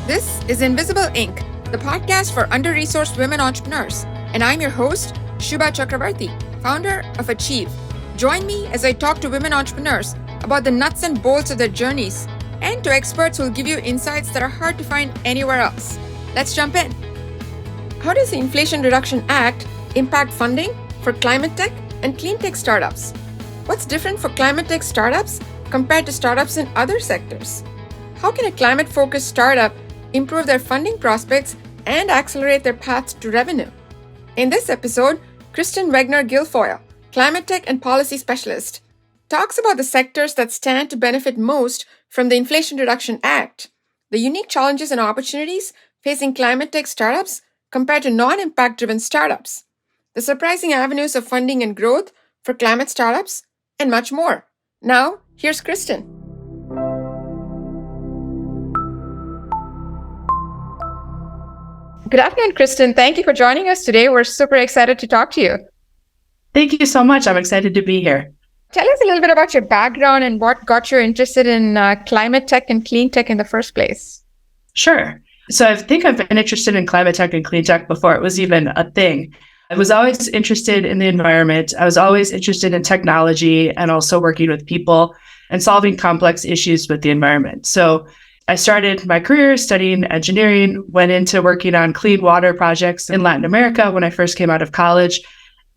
This is Invisible Inc., the podcast for under-resourced women entrepreneurs. And I'm your host, Shubha Chakravarti, founder of Achieve. Join me as I talk to women entrepreneurs about the nuts and bolts of their journeys and to experts who will give you insights that are hard to find anywhere else. Let's jump in. How does the Inflation Reduction Act impact funding for climate tech and clean tech startups? What's different for climate tech startups compared to startups in other sectors? How can a climate-focused startup improve their funding prospects and accelerate their path to revenue? In this episode, Kristin Wegner Guilfoyle, climate tech and policy specialist, talks about the sectors that stand to benefit most from the Inflation Reduction Act, the unique challenges and opportunities facing climate tech startups compared to non-impact driven startups, the surprising avenues of funding and growth for climate startups, and much more. Now, here's Kristin. Good afternoon, Kristin. Thank you for joining us today. We're super excited to talk to you. Thank you so much. I'm excited to be here. Tell us a little bit about your background and what got you interested in climate tech and clean tech in the first place. Sure. So I think I've been interested in climate tech and clean tech before it was even a thing. I was always interested in the environment. I was always interested in technology and also working with people and solving complex issues with the environment. So I started my career studying engineering, went into working on clean water projects in Latin America when I first came out of college.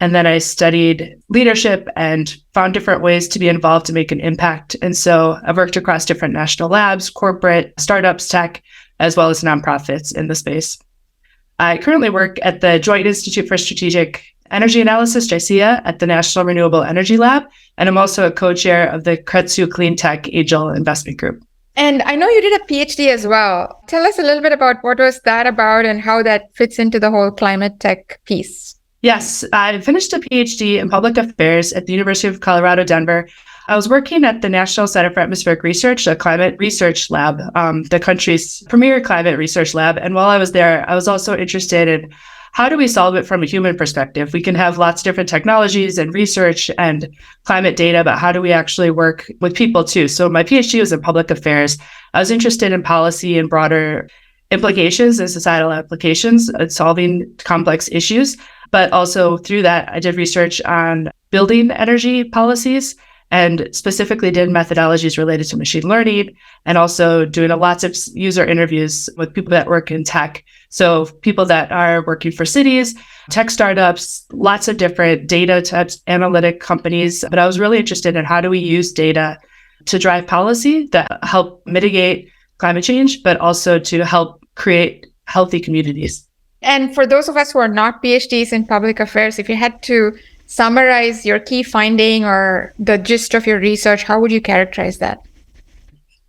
And then I studied leadership and found different ways to be involved to make an impact. And so I've worked across different national labs, corporate, startups, tech, as well as nonprofits in the space. I currently work at the Joint Institute for Strategic Energy Analysis, JICEA, at the National Renewable Energy Lab. And I'm also a co-chair of the Kretsu Clean Tech Angel Investment Group. And I know you did a PhD as well. Tell us a little bit about what was that about and how that fits into the whole climate tech piece. Yes, I finished a PhD in public affairs at the University of Colorado, Denver. I was working at the National Center for Atmospheric Research, a climate research lab, the country's premier climate research lab. And while I was there, I was also interested in how do we solve it from a human perspective? We can have lots of different technologies and research and climate data, but how do we actually work with people too? So my PhD was in public affairs. I was interested in policy and broader implications and societal applications and solving complex issues. But also through that, I did research on building energy policies and specifically did methodologies related to machine learning and also doing lots of user interviews with people that work in tech. So people that are working for cities, tech startups, lots of different data types, analytic companies. But I was really interested in how do we use data to drive policy that help mitigate climate change, but also to help create healthy communities. And for those of us who are not PhDs in public affairs, if you had to summarize your key finding or the gist of your research, how would you characterize that?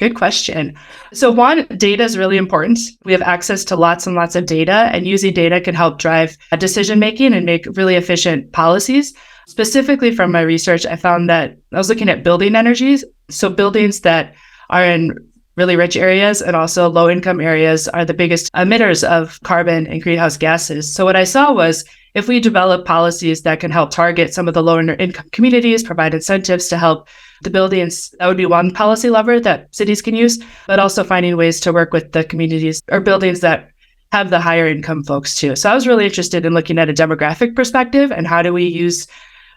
Good question. So one, data is really important. We have access to lots and lots of data, and using data can help drive decision-making and make really efficient policies. Specifically from my research, I found that I was looking at building energies. So buildings that are in really rich areas and also low-income areas are the biggest emitters of carbon and greenhouse gases. So what I saw was if we develop policies that can help target some of the lower income communities, provide incentives to help the buildings, that would be one policy lever that cities can use, but also finding ways to work with the communities or buildings that have the higher income folks too. So I was really interested in looking at a demographic perspective and how do we use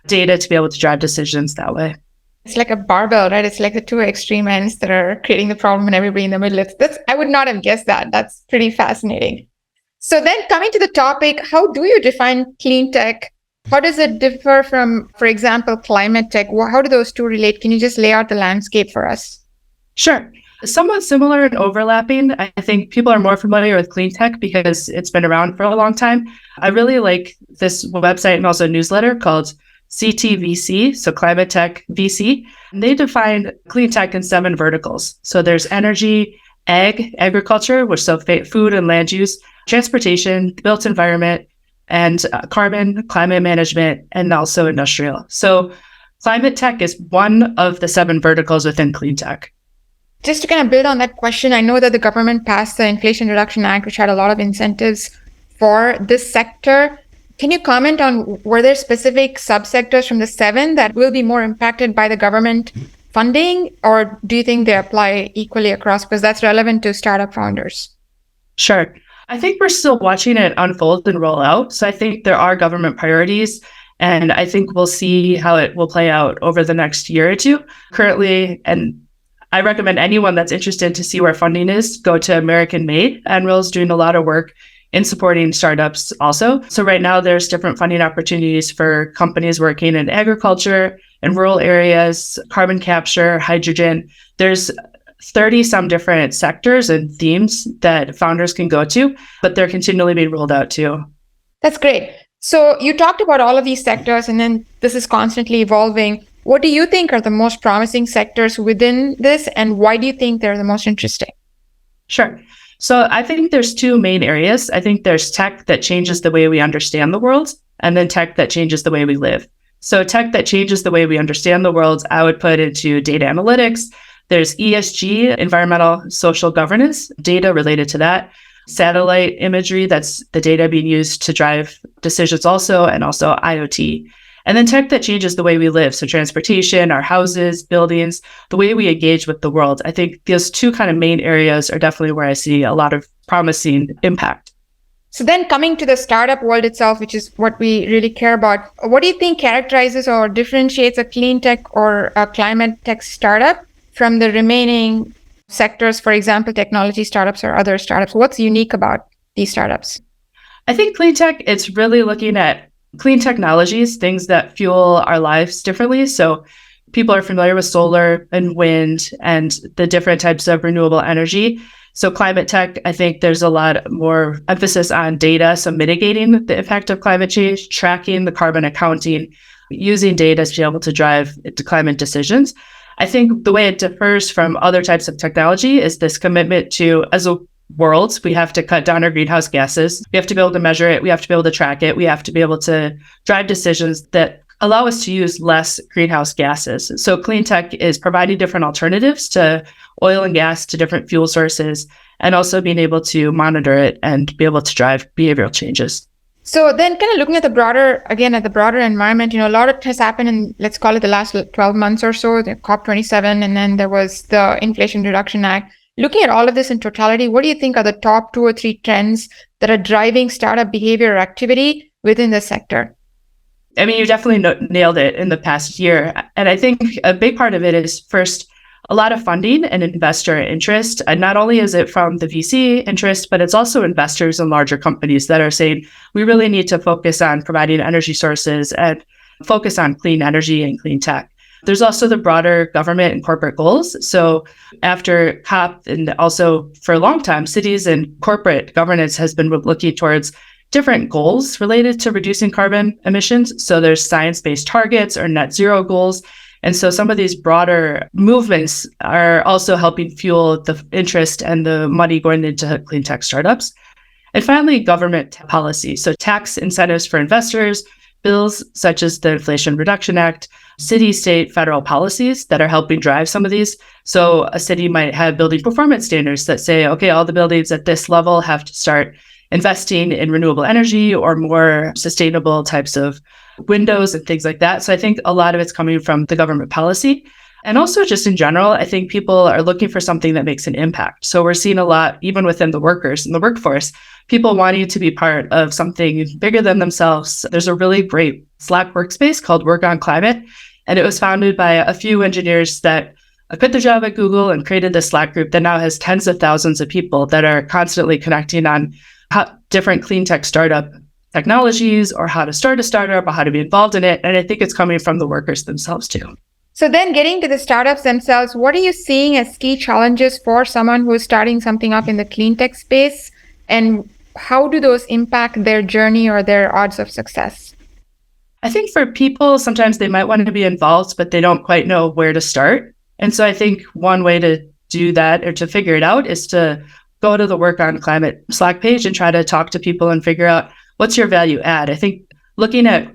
data to be able to drive decisions that way. It's like a barbell, right? It's like the two extreme ends that are creating the problem and everybody in the middle. I would not have guessed that. That's pretty fascinating. So then coming to the topic, how do you define clean tech? How does it differ from, for example, climate tech? How do those two relate? Can you just lay out the landscape for us? Sure. Somewhat similar and overlapping. I think people are more familiar with clean tech because it's been around for a long time. I really like this website and also newsletter called CTVC, so Climate Tech VC. And they define clean tech in 7 verticals. So there's energy, agriculture, which so food and land use, transportation, built environment, and carbon, climate management, and also industrial. So climate tech is one of the 7 verticals within clean tech. Just to kind of build on that question, I know that the government passed the Inflation Reduction Act, which had a lot of incentives for this sector. Can you comment on, were there specific subsectors from the 7 that will be more impacted by the government funding, or do you think they apply equally across? Because that's relevant to startup founders. Sure. I think we're still watching it unfold and roll out. So I think there are government priorities, and I think we'll see how it will play out over the next year or two. Currently, and I recommend anyone that's interested to see where funding is, go to American Made. NREL's doing a lot of work in supporting startups also. So right now there's different funding opportunities for companies working in agriculture and rural areas, carbon capture, hydrogen. There's 30 some different sectors and themes that founders can go to, but they're continually being rolled out too. That's great. So you talked about all of these sectors, and then this is constantly evolving. What do you think are the most promising sectors within this, and why do you think they're the most interesting? Sure. So I think there's two main areas. I think there's tech that changes the way we understand the world, and then tech that changes the way we live. So tech that changes the way we understand the world, I would put into data analytics. There's ESG, environmental social governance, data related to that. Satellite imagery, that's the data being used to drive decisions also, and also IoT. And then tech that changes the way we live. So transportation, our houses, buildings, the way we engage with the world. I think those two kind of main areas are definitely where I see a lot of promising impact. So then coming to the startup world itself, which is what we really care about, what do you think characterizes or differentiates a clean tech or a climate tech startup from the remaining sectors, for example, technology startups or other startups? What's unique about these startups? I think clean tech, it's really looking at clean technologies, things that fuel our lives differently. So people are familiar with solar and wind and the different types of renewable energy. So climate tech, I think there's a lot more emphasis on data. So mitigating the impact of climate change, tracking the carbon accounting, using data to be able to drive climate decisions. I think the way it differs from other types of technology is this commitment to, as a world, we have to cut down our greenhouse gases. We have to be able to measure it. We have to be able to track it. We have to be able to drive decisions that allow us to use less greenhouse gases. So clean tech is providing different alternatives to oil and gas, to different fuel sources, and also being able to monitor it and be able to drive behavioral changes. So then kind of looking at the broader environment, a lot has happened in, let's call it the last 12 months or so, the COP27, and then there was the Inflation Reduction Act. Looking at all of this in totality, what do you think are the top 2 or 3 trends that are driving startup behavior or activity within the sector? I mean, you definitely nailed it in the past year. And I think a big part of it is, first, a lot of funding and investor interest. And not only is it from the VC interest, but it's also investors in larger companies that are saying, we really need to focus on providing energy sources and focus on clean energy and clean tech. There's also the broader government and corporate goals. So after COP, and also for a long time, cities and corporate governance has been looking towards different goals related to reducing carbon emissions. So there's science-based targets or net zero goals. And so some of these broader movements are also helping fuel the interest and the money going into clean tech startups. And finally, government policy. So tax incentives for investors, bills such as the Inflation Reduction Act, city, state, federal policies that are helping drive some of these. So a city might have building performance standards that say, okay, all the buildings at this level have to start investing in renewable energy or more sustainable types of windows and things like that. So I think a lot of it's coming from the government policy. And also just in general, I think people are looking for something that makes an impact. So we're seeing a lot, even within the workers and the workforce, people wanting to be part of something bigger than themselves. There's a really great Slack workspace called Work on Climate. And it was founded by a few engineers that quit their job at Google and created this Slack group that now has tens of thousands of people that are constantly connecting on how different clean tech startup technologies or how to start a startup or how to be involved in it. And I think it's coming from the workers themselves too. So then getting to the startups themselves, what are you seeing as key challenges for someone who is starting something up in the clean tech space? And how do those impact their journey or their odds of success? I think for people, sometimes they might want to be involved, but they don't quite know where to start. And so I think one way to do that or to figure it out is to go to the Work on Climate Slack page and try to talk to people and figure out what's your value add. I think looking at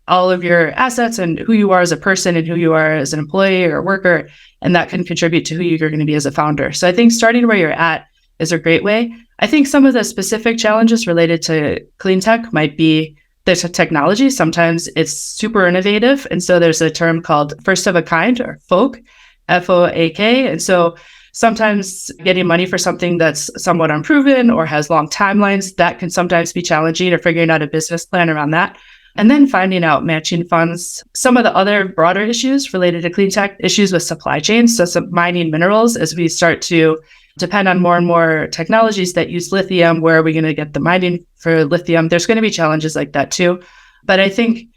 all of your assets and who you are as a person and who you are as an employee or worker, and that can contribute to who you're going to be as a founder. So I think starting where you're at is a great way. I think some of the specific challenges related to clean tech might be the technology. Sometimes it's super innovative. And so there's a term called first of a kind or FOAK, FOAK. And so Sometimes getting money for something that's somewhat unproven or has long timelines, that can sometimes be challenging, or figuring out a business plan around that. And then finding out matching funds. Some of the other broader issues related to clean tech, issues with supply chains, so some mining minerals, as we start to depend on more and more technologies that use lithium. Where are we going to get the mining for lithium? There's going to be challenges like that too. But I think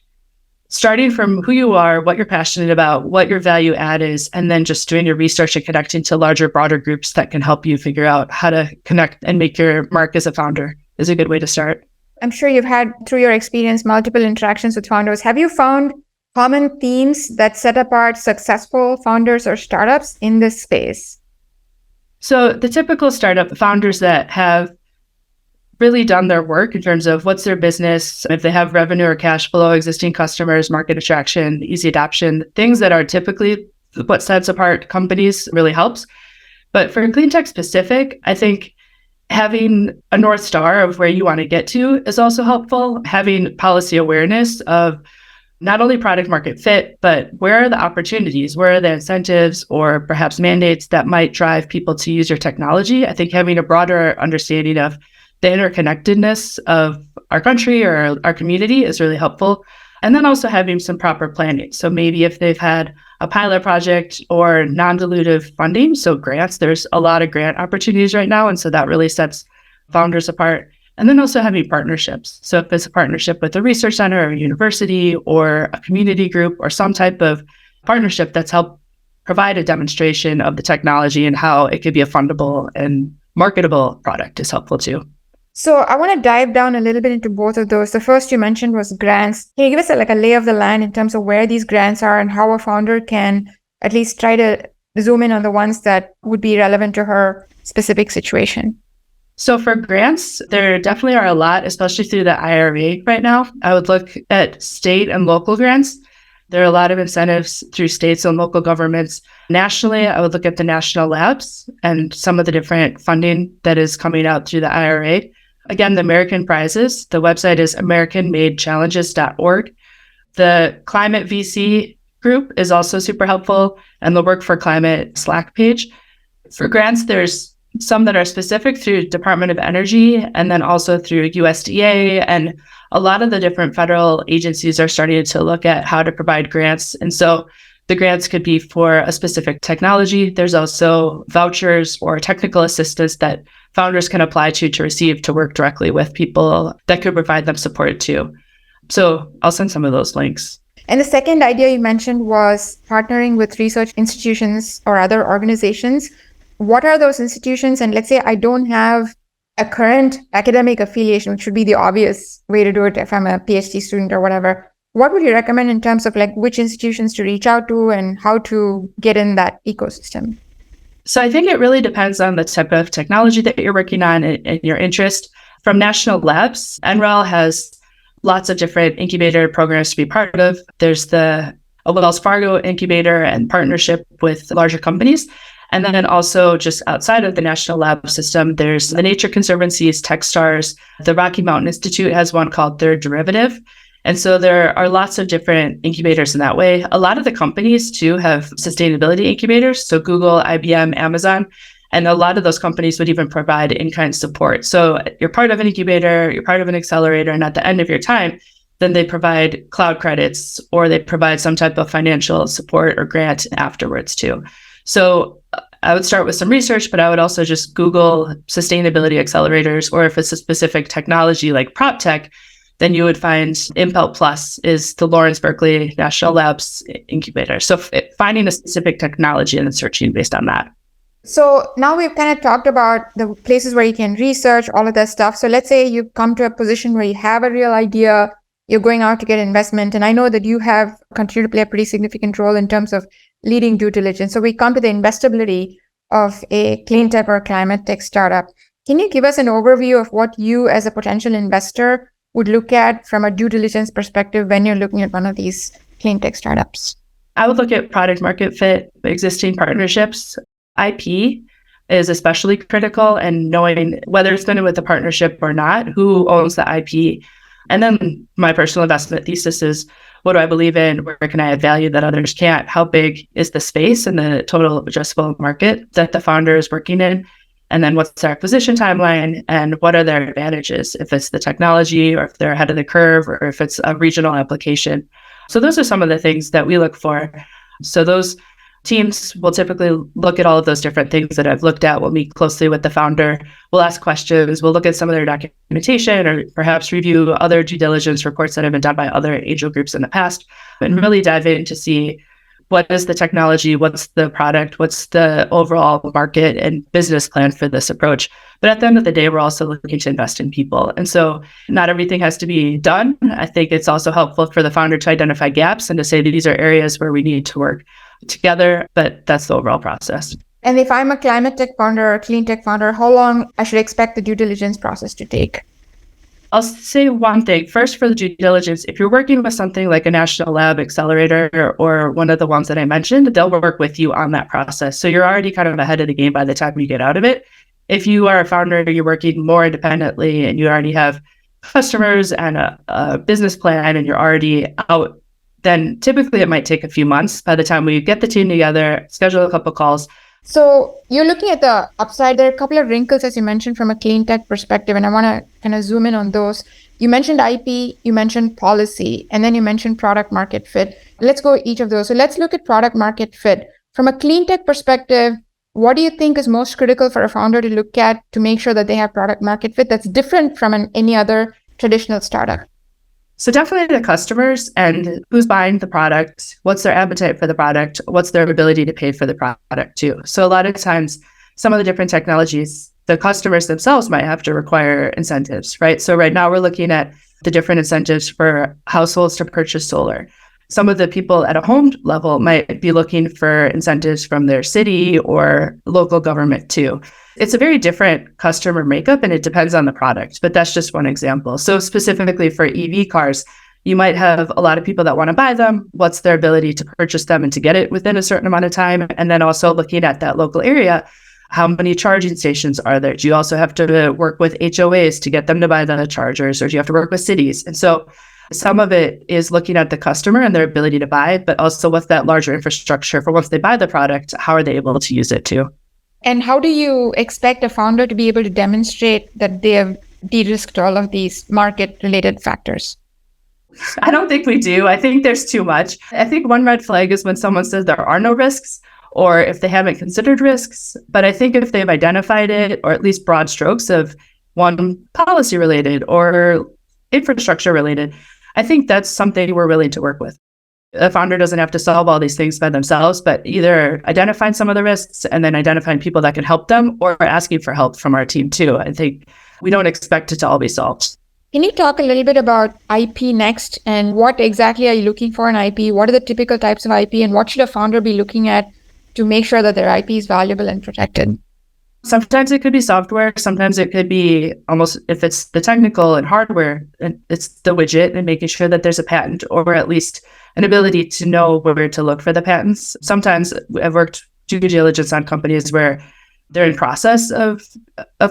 starting from who you are, what you're passionate about, what your value add is, and then just doing your research and connecting to larger, broader groups that can help you figure out how to connect and make your mark as a founder is a good way to start. I'm sure you've had, through your experience, multiple interactions with founders. Have you found common themes that set apart successful founders or startups in this space? So the typical startup founders that have really done their work in terms of what's their business, if they have revenue or cash flow, existing customers, market attraction, easy adoption, things that are typically what sets apart companies really helps. But for clean tech specific, I think having a North Star of where you want to get to is also helpful. Having policy awareness of not only product market fit, but where are the opportunities, where are the incentives or perhaps mandates that might drive people to use your technology. I think having a broader understanding of the interconnectedness of our country or our community is really helpful. And then also having some proper planning. So maybe if they've had a pilot project or non-dilutive funding, so grants, there's a lot of grant opportunities right now. And so that really sets founders apart. And then also having partnerships. So if it's a partnership with a research center or a university or a community group or some type of partnership that's helped provide a demonstration of the technology and how it could be a fundable and marketable product is helpful too. So I want to dive down a little bit into both of those. The first you mentioned was grants. Can you give us a lay of the land in terms of where these grants are and how a founder can at least try to zoom in on the ones that would be relevant to her specific situation? So for grants, there definitely are a lot, especially through the IRA right now. I would look at state and local grants. There are a lot of incentives through states and local governments. Nationally, I would look at the national labs and some of the different funding that is coming out through the IRA. Again, the American prizes, the website is americanmadechallenges.org. The climate VC group is also super helpful, and the Work for Climate Slack page. For grants, there's some that are specific through Department of Energy and then also through USDA, and a lot of the different federal agencies are starting to look at how to provide grants. And so the grants could be for a specific technology. There's also vouchers or technical assistance that founders can apply to receive to work directly with people that could provide them support too. So I'll send some of those links. And the second idea you mentioned was partnering with research institutions or other organizations. What are those institutions? And let's say I don't have a current academic affiliation, which would be the obvious way to do it if I'm a PhD student or whatever. What would you recommend in terms of which institutions to reach out to and how to get in that ecosystem? So I think it really depends on the type of technology that you're working on and your interest. From national labs, NREL has lots of different incubator programs to be part of. There's the Wells Fargo incubator and partnership with larger companies. And then also just outside of the national lab system, there's the Nature Conservancy's Techstars. The Rocky Mountain Institute has one called Third Derivative. And so there are lots of different incubators in that way. A lot of the companies too have sustainability incubators. So Google, IBM, Amazon, and a lot of those companies would even provide in-kind support. So you're part of an incubator, you're part of an accelerator, and at the end of your time, then they provide cloud credits or they provide some type of financial support or grant afterwards too. So I would start with some research, but I would also just Google sustainability accelerators, or if it's a specific technology like prop tech, then you would find Impel Plus is the Lawrence Berkeley National Labs incubator. So finding a specific technology and then searching based on that. So now we've kind of talked about the places where you can research, all of that stuff. So let's say you come to a position where you have a real idea, you're going out to get investment. And I know that you have continued to play a pretty significant role in terms of leading due diligence. So we come to the investability of a clean tech or climate tech startup. Can you give us an overview of what you as a potential investor would look at from a due diligence perspective when you're looking at one of these clean tech startups? I would look at product market fit, existing partnerships. IP is especially critical, and knowing whether it's been with a partnership or not, who owns the IP. And then my personal investment thesis is What do I believe in? Where can I add value that others can't? How big is the space and the total addressable market that the founder is working in? And then what's their acquisition timeline and what are their advantages if it's the technology or if they're ahead of the curve or if it's a regional application. So those are some of the things that we look for. So those teams will typically look at all of those different things that I've looked at. We'll meet closely with the founder. We'll ask questions. We'll look at some of their documentation or perhaps review other due diligence reports that have been done by other angel groups in the past and really dive in to see what is the technology, what's the product, what's the overall market and business plan for this approach. But at the end of the day, we're also looking to invest in people. And so not everything has to be done. I think it's also helpful for the founder to identify gaps and to say these are areas where we need to work together, but that's the overall process. And if I'm a climate tech founder or a clean tech founder, how long I should expect the due diligence process to take? I'll say one thing. First, for the due diligence, if you're working with something like a national lab accelerator or one of the ones that I mentioned, they'll work with you on that process. So you're already kind of ahead of the game by the time you get out of it. If you are a founder, you're working more independently and you already have customers and a business plan and you're already out, then typically it might take a few months by the time we get the team together, schedule a couple calls. So you're looking at the upside. There are a couple of wrinkles, as you mentioned, from a clean tech perspective, and I want to kind of zoom in on those. You mentioned IP, you mentioned policy, and then you mentioned product market fit. Let's go each of those. So let's look at product market fit. From a clean tech perspective, what do you think is most critical for a founder to look at to make sure that they have product market fit that's different from any other traditional startup? So definitely the customers and who's buying the product, what's their appetite for the product, what's their ability to pay for the product too. So a lot of times, some of the different technologies, the customers themselves might have to require incentives, right? So right now we're looking at the different incentives for households to purchase solar. Some of the people at a home level might be looking for incentives from their city or local government too. It's a very different customer makeup and it depends on the product, but that's just one example. So specifically for EV cars, you might have a lot of people that want to buy them. What's their ability to purchase them and to get it within a certain amount of time? And then also looking at that local area, how many charging stations are there? Do you also have to work with HOAs to get them to buy the chargers, or do you have to work with cities? And so some of it is looking at the customer and their ability to buy, but also what's that larger infrastructure for once they buy the product, how are they able to use it too? And how do you expect a founder to be able to demonstrate that they have de-risked all of these market-related factors? I don't think we do. I think there's too much. I think one red flag is when someone says there are no risks or if they haven't considered risks. But I think if they've identified it, or at least broad strokes of one policy related or infrastructure related, I think that's something we're willing to work with. A founder doesn't have to solve all these things by themselves, but either identifying some of the risks and then identifying people that can help them or asking for help from our team too. I think we don't expect it to all be solved. Can you talk a little bit about IP next and what exactly are you looking for in IP? What are the typical types of IP and what should a founder be looking at to make sure that their IP is valuable and protected? Sometimes it could be software. Sometimes it could be almost, if it's the technical and hardware, it's the widget and making sure that there's a patent or at least an ability to know where to look for the patents. Sometimes I've worked due diligence on companies where they're in process of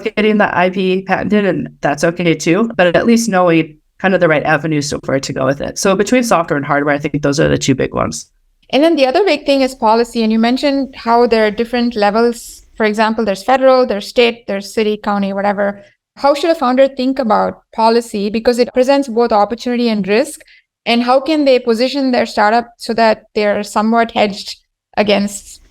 getting the IP patented, and that's okay too. But at least knowing kind of the right avenues for it to go with it. So between software and hardware, I think those are the two big ones. And then the other big thing is policy. And you mentioned how there are different levels. For example, there's federal, there's state, there's city, county, whatever. How should a founder think about policy? Because it presents both opportunity and risk. And how can they position their startup so that they're somewhat hedged against,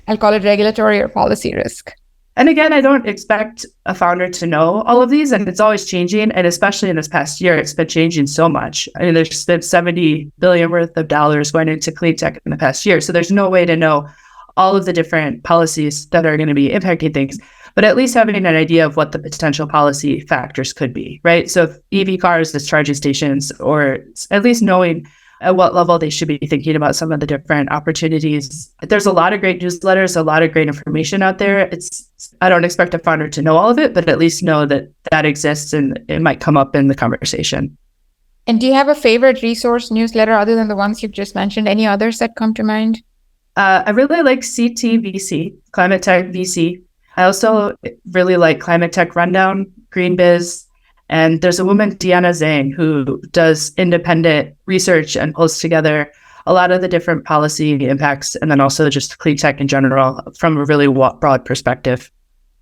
I'll call it regulatory or policy risk? And again, I don't expect a founder to know all of these, and it's always changing. And especially in this past year, it's been changing so much. I mean, there's been $70 billion worth of dollars going into clean tech in the past year. So there's no way to know all of the different policies that are going to be impacting things, but at least having an idea of what the potential policy factors could be, right? So if EV cars as charging stations, or at least knowing at what level they should be thinking about some of the different opportunities. There's a lot of great newsletters, a lot of great information out there. I don't expect a founder to know all of it, but at least know that that exists and it might come up in the conversation. And do you have a favorite resource newsletter other than the ones you've just mentioned? Any others that come to mind? I really like CTVC, Climate Tech VC. I also really like Climate Tech Rundown, Green Biz, And there's a woman, Deanna Zhang, who does independent research and pulls together a lot of the different policy impacts and then also just clean tech in general from a really broad perspective.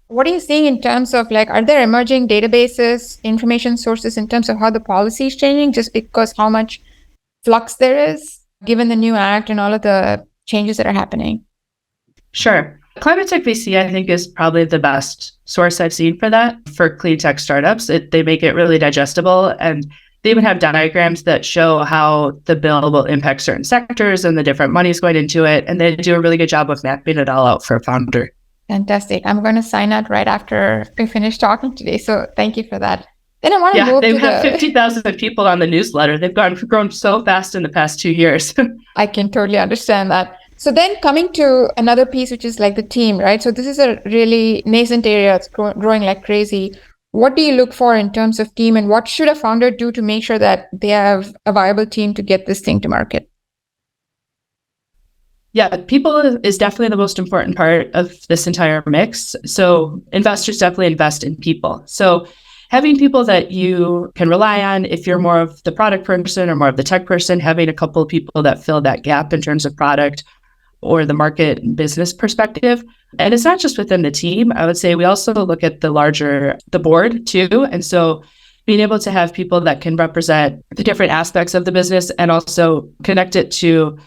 What are you seeing in terms of are there emerging databases, information sources in terms of how the policy is changing just because how much flux there is given the new act and all of the changes that are happening? Sure. Climate Tech VC, I think, is probably the best source I've seen for that, for clean tech startups. They make it really digestible, and they even have diagrams that show how the bill will impact certain sectors and the different monies going into it. And they do a really good job of mapping it all out for a founder. Fantastic. I'm going to sign up right after we finish talking today. So thank you for that. Then I want to move to they have 50,000 people on the newsletter. They've grown so fast in the past 2 years. I can totally understand that. So then coming to another piece, which is the team, right? So this is a really nascent area. It's growing like crazy. What do you look for in terms of team, and what should a founder do to make sure that they have a viable team to get this thing to market? Yeah, people is definitely the most important part of this entire mix. So investors definitely invest in people. So having people that you can rely on, if you're more of the product person or more of the tech person, having a couple of people that fill that gap in terms of product or the market and business perspective. And it's not just within the team. I would say we also look at the board too. And so being able to have people that can represent the different aspects of the business and also connect it to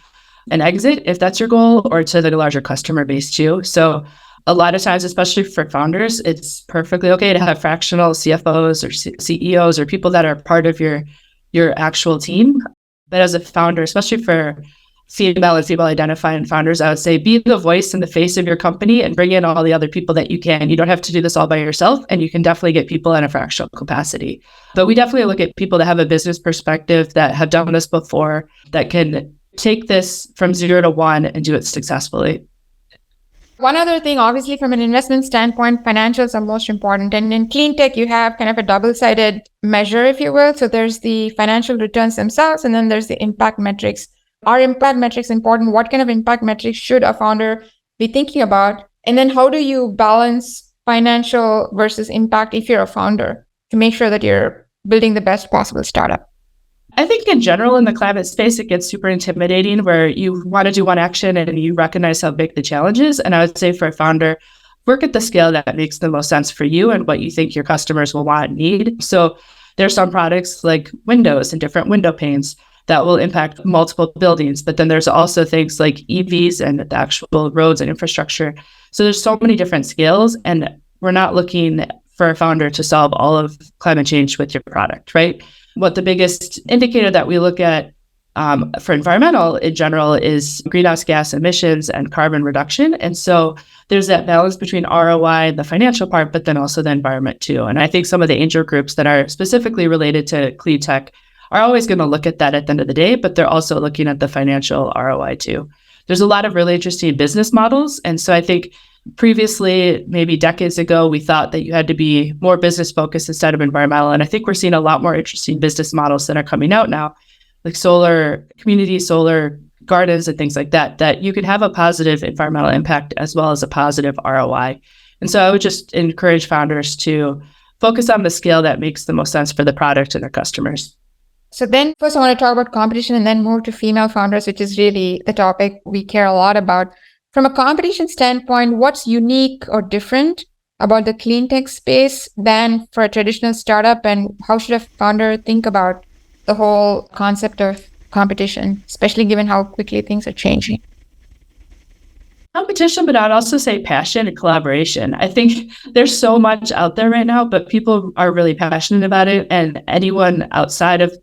an exit, if that's your goal, or to the larger customer base too. So a lot of times, especially for founders, it's perfectly okay to have fractional CFOs or CEOs or people that are part of your actual team. But as a founder, especially for female and female identifying founders, I would say be the voice and the face of your company and bring in all the other people that you can. You don't have to do this all by yourself, and you can definitely get people in a fractional capacity. But we definitely look at people that have a business perspective, that have done this before, that can take this from 0 to 1 and do it successfully. One other thing, obviously, from an investment standpoint, financials are most important. And in clean tech, you have kind of a double-sided measure, if you will. So there's the financial returns themselves, and then there's the impact metrics. Are impact metrics important? What kind of impact metrics should a founder be thinking about? And then how do you balance financial versus impact if you're a founder to make sure that you're building the best possible startup? I think in general, in the climate space, it gets super intimidating where you want to do one action and you recognize how big the challenge is. And I would say for a founder, work at the scale that makes the most sense for you and what you think your customers will want and need. So there's some products like windows and different window panes that will impact multiple buildings. But then there's also things like EVs and the actual roads and infrastructure. So there's so many different scales, and we're not looking for a founder to solve all of climate change with your product, right? What the biggest indicator that we look at for environmental in general is greenhouse gas emissions and carbon reduction. And so there's that balance between ROI and the financial part, but then also the environment too. And I think some of the angel groups that are specifically related to clean tech are always going to look at that at the end of the day, but they're also looking at the financial ROI too. There's a lot of really interesting business models. And so I think previously, maybe decades ago, we thought that you had to be more business focused instead of environmental. And I think we're seeing a lot more interesting business models that are coming out now, like solar, community solar gardens and things like that, that you can have a positive environmental impact as well as a positive ROI. And so I would just encourage founders to focus on the scale that makes the most sense for the product and their customers. So then first I want to talk about competition and then move to female founders, which is really the topic we care a lot about. From a competition standpoint, what's unique or different about the clean tech space than for a traditional startup, and how should a founder think about the whole concept of competition, especially given how quickly things are changing? Competition, but I'd also say passion and collaboration. I think there's so much out there right now, but people are really passionate about it, and anyone outside of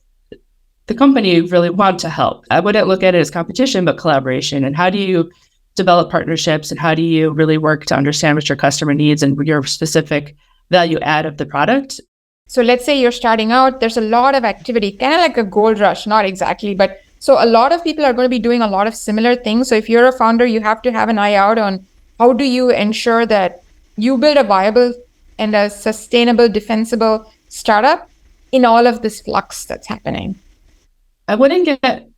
the company really want to help. I wouldn't look at it as competition, but collaboration. And how do you develop partnerships, and how do you really work to understand what your customer needs and your specific value add of the product? So let's say you're starting out, there's a lot of activity, kind of like a gold rush, not exactly, but so a lot of people are going to be doing a lot of similar things. So if you're a founder, you have to have an eye out on how do you ensure that you build a viable and a sustainable, defensible startup in all of this flux that's happening. I wouldn't get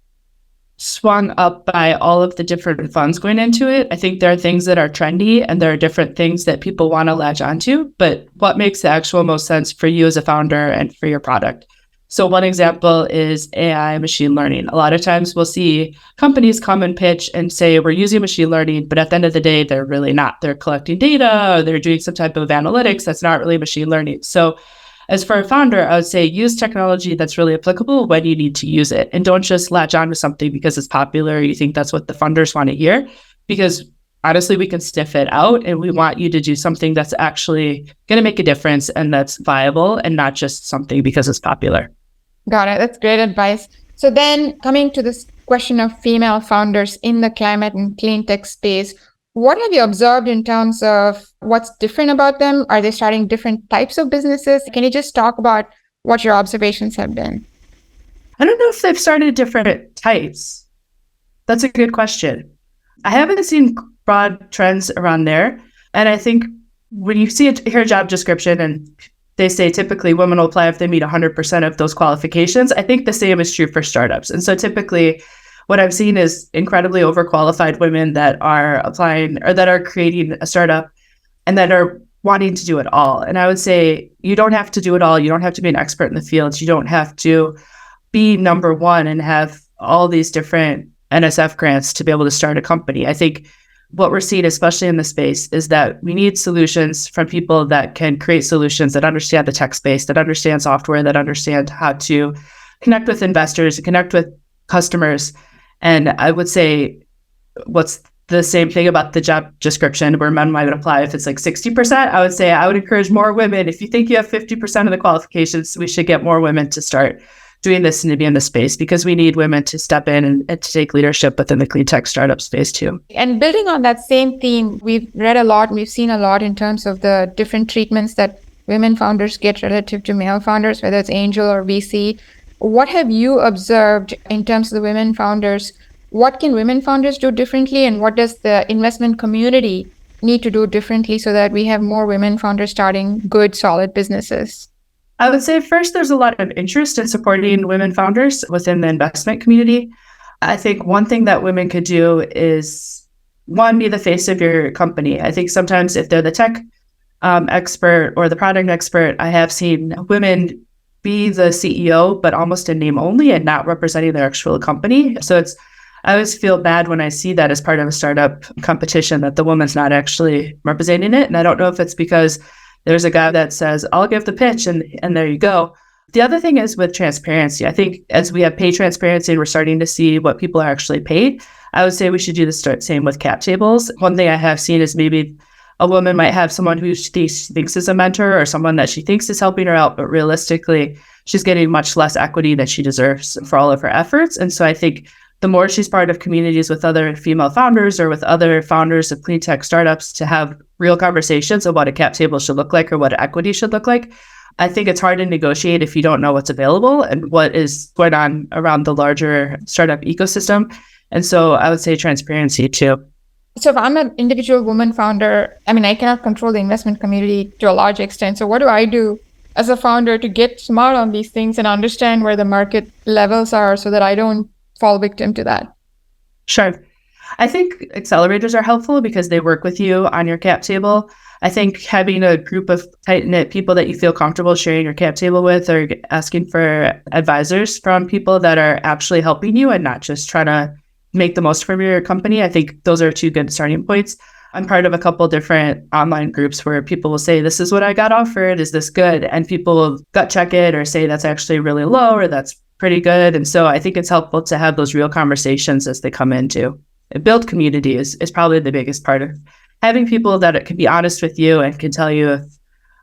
swung up by all of the different funds going into it. I think there are things that are trendy and there are different things that people want to latch onto, but what makes the actual most sense for you as a founder and for your product? So one example is AI machine learning. A lot of times we'll see companies come and pitch and say, we're using machine learning, but at the end of the day, they're really not. They're collecting data or they're doing some type of analytics that's not really machine learning. So as for a founder, I would say use technology that's really applicable when you need to use it. And don't just latch on to something because it's popular or you think that's what the funders want to hear. Because honestly, we can sniff it out and we want you to do something that's actually going to make a difference and that's viable and not just something because it's popular. Got it. That's great advice. So then coming to this question of female founders in the climate and clean tech space, what have you observed in terms of what's different about them? Are they starting different types of businesses? Can you just talk about what your observations have been? I don't know if they've started different types. That's a good question. I haven't seen broad trends around there. And I think when you hear a job description and they say typically women will apply if they meet 100% of those qualifications, I think the same is true for startups. And so typically what I've seen is incredibly overqualified women that are applying or that are creating a startup and that are wanting to do it all. And I would say you don't have to do it all. You don't have to be an expert in the field. You don't have to be number one and have all these different NSF grants to be able to start a company. I think what we're seeing, especially in the space, is that we need solutions from people that can create solutions that understand the tech space, that understand software, that understand how to connect with investors, connect with customers. And I would say what's the same thing about the job description where men might apply if it's like 60%, I would say I would encourage more women. If you think you have 50% of the qualifications, we should get more women to start doing this and to be in the space because we need women to step in and to take leadership within the clean tech startup space too. And building on that same theme, we've read a lot, we've seen a lot in terms of the different treatments that women founders get relative to male founders, whether it's angel or VC. What have you observed in terms of the women founders? What can women founders do differently? And what does the investment community need to do differently so that we have more women founders starting good, solid businesses? I would say first, there's a lot of interest in supporting women founders within the investment community. I think one thing that women could do is, one, be the face of your company. I think sometimes if they're the tech expert or the product expert, I have seen women be the CEO, but almost in name only and not representing their actual company. So I always feel bad when I see that as part of a startup competition, that the woman's not actually representing it. And I don't know if it's because there's a guy that says, I'll give the pitch and there you go. The other thing is with transparency. I think as we have pay transparency and we're starting to see what people are actually paid, I would say we should do the same with cap tables. One thing I have seen is maybe a woman might have someone who she thinks is a mentor or someone that she thinks is helping her out, but realistically, she's getting much less equity than she deserves for all of her efforts. And so I think the more she's part of communities with other female founders or with other founders of clean tech startups to have real conversations of what a cap table should look like or what equity should look like, I think it's hard to negotiate if you don't know what's available and what is going on around the larger startup ecosystem. And so I would say transparency too. So if I'm an individual woman founder, I mean, I cannot control the investment community to a large extent. So what do I do as a founder to get smart on these things and understand where the market levels are so that I don't fall victim to that? Sure. I think accelerators are helpful because they work with you on your cap table. I think having a group of tight-knit people that you feel comfortable sharing your cap table with or asking for advisors from people that are actually helping you and not just trying to make the most from your company, I think those are two good starting points. I'm part of a couple different online groups where people will say, this is what I got offered. Is this good? And people will gut check it or say that's actually really low or that's pretty good. And so I think it's helpful to have those real conversations as they come into. Build community is probably the biggest part of having people that can be honest with you and can tell you if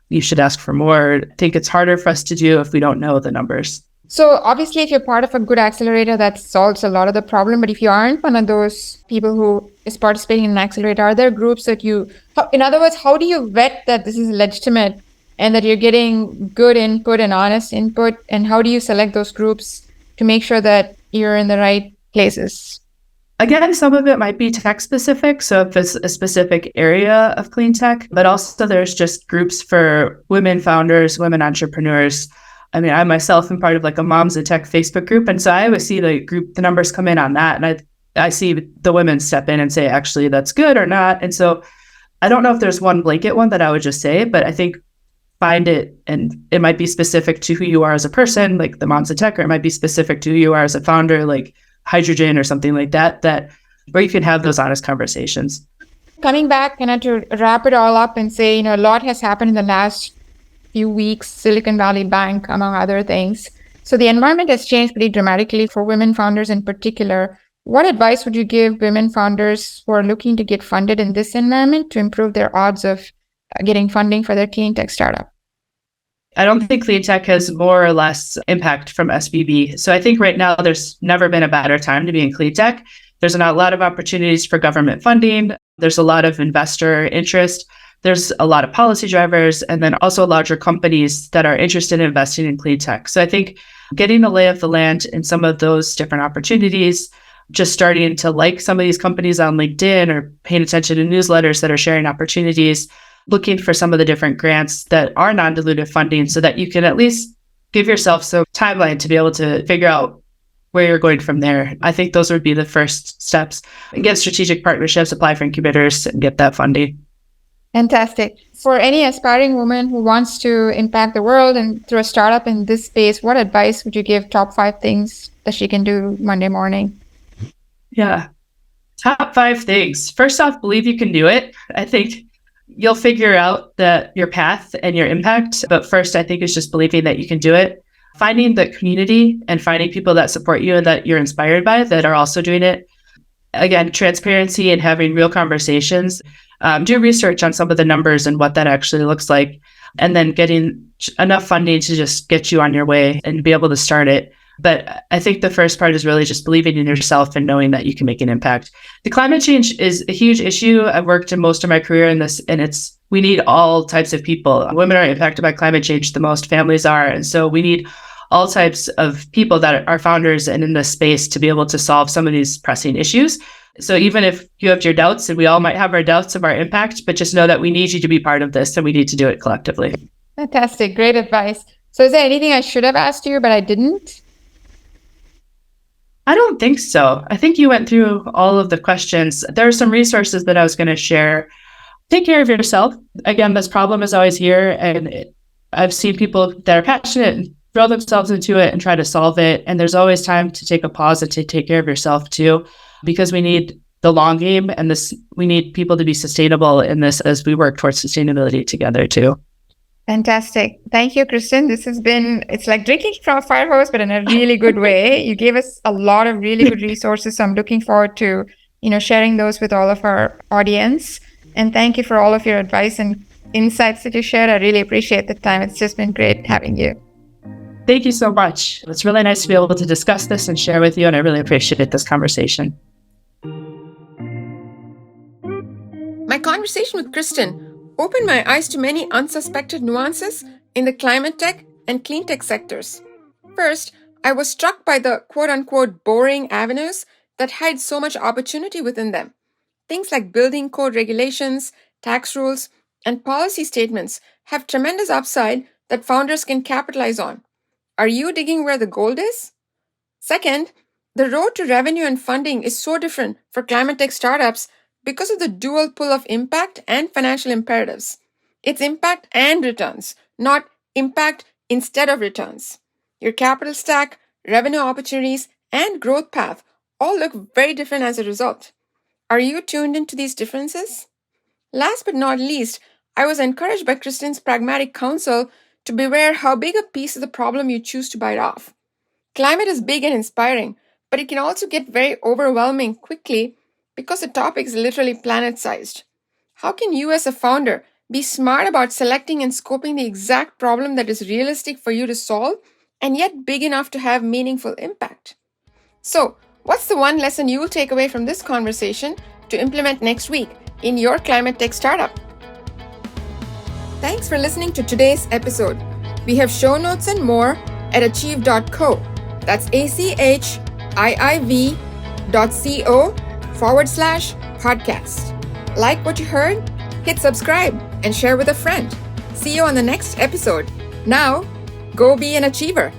you should ask for more. I think it's harder for us to do if we don't know the numbers. So obviously, if you're part of a good accelerator, that solves a lot of the problem. But if you aren't one of those people who is participating in an accelerator, are there groups that in other words, how do you vet that this is legitimate and that you're getting good input and honest input? And how do you select those groups to make sure that you're in the right places? Again, some of it might be tech specific. So if it's a specific area of clean tech, but also there's just groups for women founders, women entrepreneurs. I mean, I myself am part of like a Moms in Tech Facebook group. And so I always see the numbers come in on that. And I see the women step in and say, actually, that's good or not. And so I don't know if there's one blanket one that I would just say, but I think find it, and it might be specific to who you are as a person, like the Moms in Tech, or it might be specific to who you are as a founder, like Hydrogen or something like that, where you can have those honest conversations. Coming back, to wrap it all up and say, a lot has happened in the last few weeks, Silicon Valley Bank, among other things. So the environment has changed pretty dramatically for women founders in particular. What advice would you give women founders who are looking to get funded in this environment to improve their odds of getting funding for their clean tech startup? I don't think clean tech has more or less impact from SVB. So I think right now there's never been a better time to be in clean tech. There's a lot of opportunities for government funding. There's a lot of investor interest. There's a lot of policy drivers, and then also larger companies that are interested in investing in clean tech. So I think getting a lay of the land in some of those different opportunities, just starting to like some of these companies on LinkedIn or paying attention to newsletters that are sharing opportunities, looking for some of the different grants that are non-dilutive funding so that you can at least give yourself some timeline to be able to figure out where you're going from there. I think those would be the first steps. Get strategic partnerships, apply for incubators, and get that funding. Fantastic. For any aspiring woman who wants to impact the world and through a startup in this space, what advice would you give? Top 5 things that she can do Monday morning? Yeah. Top 5 things. First off, believe you can do it. I think you'll figure out your path and your impact. But first, I think it's just believing that you can do it. Finding the community and finding people that support you and that you're inspired by that are also doing it. Again, transparency and having real conversations. Do research on some of the numbers and what that actually looks like. And then getting enough funding to just get you on your way and be able to start it. But I think the first part is really just believing in yourself and knowing that you can make an impact. The climate change is a huge issue. I've worked in most of my career in this, and we need all types of people. Women are impacted by climate change the most, families are. And so we need all types of people that are founders and in this space to be able to solve some of these pressing issues. So even if you have your doubts, and we all might have our doubts of our impact, but just know that we need you to be part of this and we need to do it collectively. Fantastic. Great advice. So is there anything I should have asked you, but I didn't? I don't think so. I think you went through all of the questions. There are some resources that I was going to share. Take care of yourself. Again, this problem is always here. And I've seen people that are passionate and throw themselves into it and try to solve it. And there's always time to take a pause and to take care of yourself too, because we need the long game and we need people to be sustainable in this as we work towards sustainability together too. Fantastic. Thank you, Kristin. It's like drinking from a fire hose, but in a really good way. You gave us a lot of really good resources. So I'm looking forward to, sharing those with all of our audience. And thank you for all of your advice and insights that you shared. I really appreciate the time. It's just been great having you. Thank you so much. It's really nice to be able to discuss this and share with you. And I really appreciate this conversation. My conversation with Kristin opened my eyes to many unsuspected nuances in the climate tech and clean tech sectors. First, I was struck by the quote-unquote boring avenues that hide so much opportunity within them. Things like building code regulations, tax rules, and policy statements have tremendous upside that founders can capitalize on. Are you digging where the gold is? Second, the road to revenue and funding is so different for climate tech startups because of the dual pull of impact and financial imperatives. It's impact and returns, not impact instead of returns. Your capital stack, revenue opportunities, and growth path all look very different as a result. Are you tuned into these differences? Last but not least, I was encouraged by Kristin's pragmatic counsel to beware how big a piece of the problem you choose to bite off. Climate is big and inspiring, but it can also get very overwhelming quickly because the topic is literally planet-sized. How can you as a founder be smart about selecting and scoping the exact problem that is realistic for you to solve and yet big enough to have meaningful impact? So, what's the one lesson you will take away from this conversation to implement next week in your climate tech startup? Thanks for listening to today's episode. We have show notes and more at achieve.co. That's achieve.co/podcast. Like what you heard? Hit subscribe and share with a friend. See you on the next episode. Now, Go be an achiever.